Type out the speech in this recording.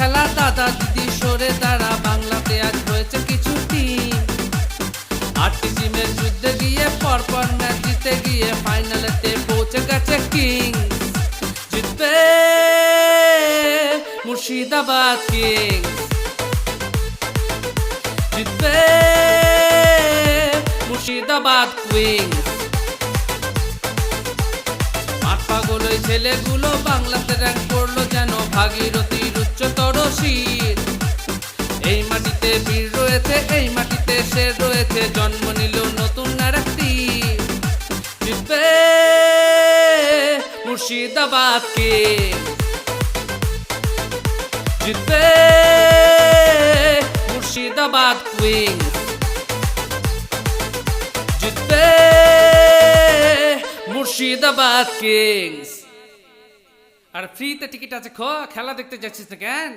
খেলা দাদা দিদি সরে দাঁড়া, বাংলাতে আজ হয়েছে কিছু টিম। 8টি টিমের যুদ্ধে গিয়ে পরপর ম্যাচ জিতে গিয়ে ফাইনালেতে পৌঁছে গেছে কিং। জিতবে মুর্শিদাবাদ কিং, জিতবে মুর্শিদাবাদ কুইন্স। মাঠ পাগল ওই ছেলেগুলো বাংলাতে র্যাঙ্ক করলো যেন ভাগীরথীর উচ্চতর শির। এই মাটিতে বীর রয়েছে, এই মাটিতে শের রয়েছে, জন্ম নিল নতুন আরেকটি। জিতবে মুর্শিদাবাদ কিং, জিতবে মুর্শিদাবাদ কুইন্স, জিতবে মুর্শিদাবাদ কিংস। আর ফ্রিতে টিকিট আছে, খেলা দেখতে যাচ্ছিস না কেন?